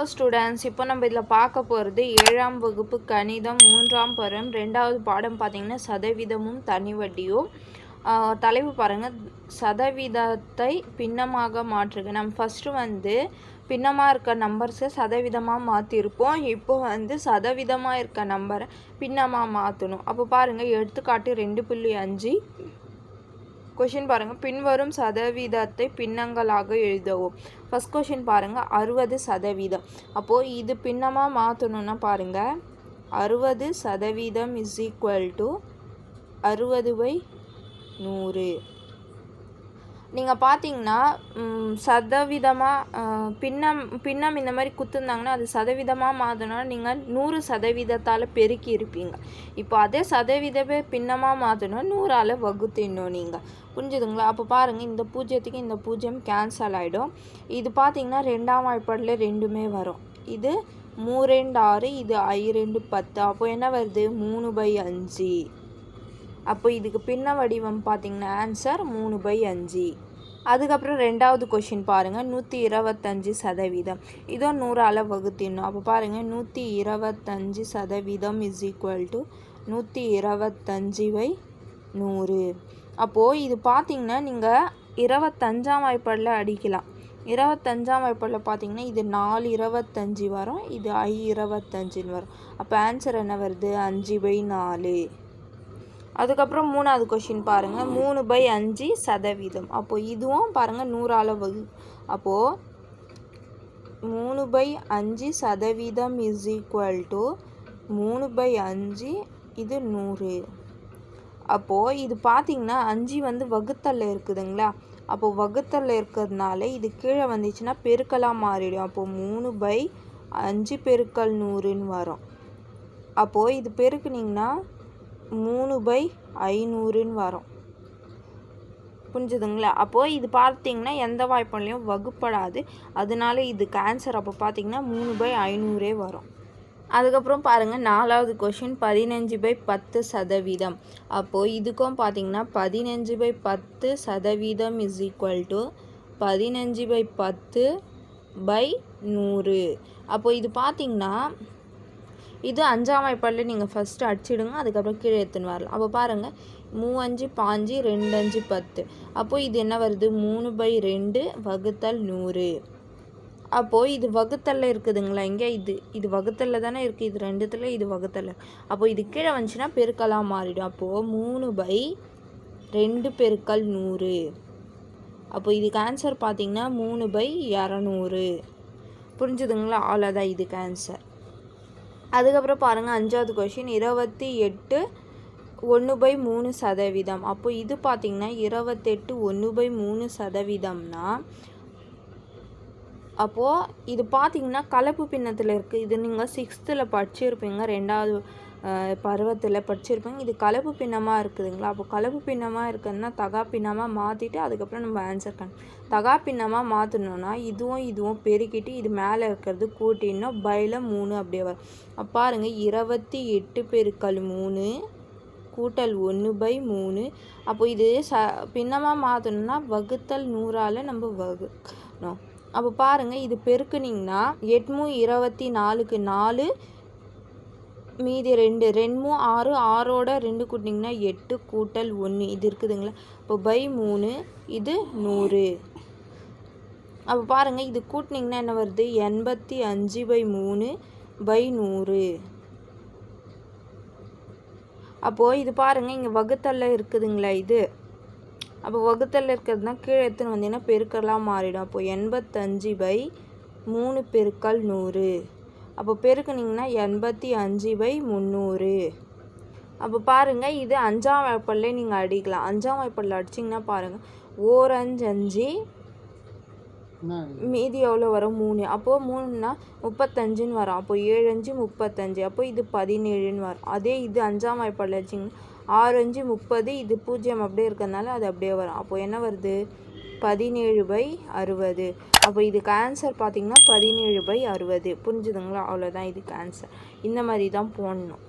Hello students, இப்போ நம்ம இதில் பார்க்க போகிறது 7ஆம் வகுப்பு கணிதம் 3ஆம் பருவம் 2வது பாடம் பார்த்தீங்கன்னா சதவீதமும் தனி வட்டியும். தலைப்பு பாருங்கள், சதவீதத்தை பின்னமாக மாற்றுக. நம்ம ஃபஸ்ட்டு பின்னமாக இருக்க நம்பர்ஸை சதவீதமாக மாற்றிருப்போம். இப்போ சதவீதமாக இருக்க நம்பரை பின்னமாக மாற்றணும். அப்போ பாருங்கள், எடுத்துக்காட்டு 2.5 கொஷின் பாருங்கள், பின்வரும் சதவீதத்தை பின்னங்களாக எழுதவும். ஃபஸ்ட் கொஷின் பாருங்கள், 60%. அப்போது இது பின்னமாக மாற்றணுன்னா பாருங்கள், 60% இஸ் ஈக்குவல் டு 60/100. நீங்கள் பார்த்தீங்கன்னா சதவீதமாக பின்னம் இந்த மாதிரி குத்துருந்தாங்கன்னா அது சதவீதமாக மாற்றணும்னா நீங்கள் 100% பெருக்கி இருப்பீங்க. இப்போ அதே சதவீதமே பின்னமாக மாற்றணும் 100ஆல் வகுத்திடணும் நீங்கள். புரிஞ்சுதுங்களா? அப்போ பாருங்கள், இந்த 0க்கு இந்த 0 கேன்சல் ஆகிடும். இது பார்த்தீங்கன்னா 2ஆம் வாய்ப்பாடில் ரெண்டுமே வரும். இது 3 2 6, இது 5 2 10. அப்போ என்ன வருது? 3/5. அப்போ இதுக்கு பின்ன வடிவம் பார்த்தீங்கன்னா ஆன்சர் 3/5. அதுக்கப்புறம் 2வது கொஷின் பாருங்கள், 125%. இதோ 100ஆல் வகுத்திடணும். அப்போ பாருங்கள், 125% இஸ் ஈக்குவல் டு 125/100. அப்போது இது பார்த்தீங்கன்னா நீங்கள் 25ஆம் வாய்ப்பாடில் அடிக்கலாம். 25ஆம் வாய்ப்பாடில் பார்த்தீங்கன்னா இது 4/25 வரும், இது 5/25 வரும். அப்போ ஆன்சர் என்ன வருது? 5/4. அதுக்கப்புறம் 3வது கொஷின் பாருங்கள், 3/5%. அப்போது இதுவும் பாருங்கள் 100ஆல் வகு. அப்போது 3/5% இஸ் ஈக்குவல் டு 3/5, இது 100. அப்போது இது பார்த்திங்கன்னா 5 வகுத்தல்ல இருக்குதுங்களா? அப்போது வகுத்தல்ல இருக்கிறதுனால இது கீழே வந்துச்சுன்னா பெருக்கலாக மாறிடும். அப்போது 3/5 பெருக்கல் 100ன்னு வரும். அப்போது இது பெருக்குனிங்கன்னா 3/500ன்னு வரும். புரிஞ்சுதுங்களா? அப்போது இது பார்த்திங்கன்னா எந்த வாய்ப்பாலையும் வகுப்படாது, அதனால இதுக்கு ஆன்சர் அப்போ பார்த்திங்கன்னா 3/500 வரும். அதுக்கப்புறம் பாருங்கள், 4வது கொஷின் 15/10%. அப்போது இதுக்கும் பார்த்திங்கன்னா 15/10% இஸ் ஈக்குவல் டு 15/10/100. அப்போது இது பார்த்திங்கன்னா இது 5ஆம் வாய்ப்பாடில் நீங்கள் ஃபஸ்ட்டு அடிச்சிடுங்க, அதுக்கப்புறம் கீழே எடுத்துன்னு வரலாம். அப்போ பாருங்கள், 3 5 5, 2 5 10. அப்போது இது என்ன வருது? 3/2 வகுத்தல் 100. அப்போது இது வகுத்தல்ல இருக்குதுங்களா? இங்கே இது வகுத்தல்ல தானே இருக்குது, இது ரெண்டுத்தில் இது வகுத்தல்ல. அப்போது இது கீழே வந்துச்சுன்னா பெருக்கலாக மாறிடும். அப்போது 3/2 பெருக்கல் 100. அப்போது இதுக்கு ஆன்சர் பார்த்திங்கன்னா 3/200. புரிஞ்சுதுங்களா? அவ்வளோதான் இதுக்கு ஆன்சர். அதுக்கப்புறம் பாருங்கள், 5வது கொஷின் 28 1/3%. அப்போது இது பார்த்திங்கன்னா 28 1/3%னா அப்போது இது பார்த்திங்கன்னா கலப்பு பின்னத்தில் இருக்குது. இது நீங்கள் 6th படிச்சிருப்பீங்க, 2வது பருவத்தில் படிச்சிருப்பீங்க. இது கலப்பு பின்னமாக இருக்குதுங்களா? அப்போ கலப்பு பின்னமாக இருக்குதுன்னா தகா பின்னமாக மாற்றிட்டு அதுக்கப்புறம் நம்ம ஆன்சர் தகா பின்னமாக மாற்றணுன்னா இதுவும் பெருக்கிட்டு இது மேலே இருக்கிறது கூட்டிடணும், பையில் 3 அப்படியே வரும். அப்போ பாருங்கள், 28 பெருக்கல் 3 கூட்டல் 1/3. அப்போ இது பின்னமாக மாற்றணுன்னா வகுத்தல் 100ஆல் நம்ம வகுக்கணும். அப்போ பாருங்கள், இது பெருக்குனிங்கன்னா 8 24க்கு 4, மீதி 2 2 6 6ஓட 2 கூட்டிங்கன்னா 8 கூட்டல் 1 இது இருக்குதுங்களா? இப்போ /3, இது 100. அப்போ பாருங்கள், இது கூட்டினிங்கன்னா என்ன வருது? 85/3/100. அப்போது இது பாருங்கள், இங்கே வகுத்தல்ல இருக்குதுங்களா இது? அப்போ வகுத்தல்ல இருக்கிறதுனா கீழே எடுத்துன்னு வந்தீங்கன்னா பெருக்கெல்லாம் மாறிடும். அப்போது 85/3 பெருக்கல் 100. அப்போ பெருக்குனிங்கன்னா 85/300. அப்போ பாருங்கள், இது 5ஆம் வாய்ப்பாடில் நீங்கள் அடிக்கலாம். 5ஆம் வாய்ப்பாடில் அடிச்சிங்கன்னா பாருங்கள், 4 5 5, மீதி எவ்வளோ வரும்? 3. அப்போது 3னா 35ன்னு வரும். அப்போ 7 5 35. அப்போ இது 17ன்னு வரும். அதே இது 5ஆம் வாய்ப்பாடில் அடிச்சிங்கன்னா 6 5 30, இது 0 அப்படியே இருக்கிறதுனால அது அப்படியே வரும். அப்போது என்ன வருது? 17/60. அப்போ இதுக்கு ஆன்சர் பார்த்திங்கன்னா 17/60. புரிஞ்சுதுங்களா? அவ்வளோதான் இதுக்கு ஆன்சர். இந்த மாதிரி தான் போடணும்.